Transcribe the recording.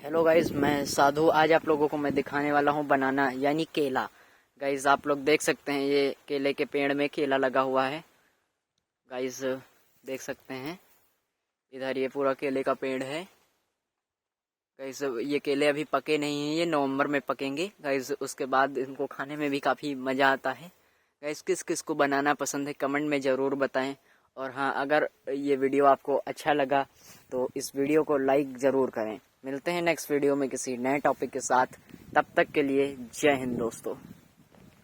Hello guys, मैं साधु। आज आप लोगों को मैं दिखाने वाला हूँ बनाना यानी केला। गाइज आप लोग देख सकते हैं ये केले के पेड़ में केला लगा हुआ है। गाइज देख सकते हैं इधर ये पूरा केले का पेड़ है। गाइज ये केले अभी पके नहीं हैं, ये नवंबर में पकेंगे। गाइज उसके बाद इनको खाने में भी काफ़ी मज़ा आता है। गाइज किस किस को बनाना पसंद है कमेंट में ज़रूर बताएं। और हाँ, अगर ये वीडियो आपको अच्छा लगा तो इस वीडियो को लाइक ज़रूर करें। मिलते हैं नेक्स्ट वीडियो में किसी नए टॉपिक के साथ। तब तक के लिए जय हिंद दोस्तों।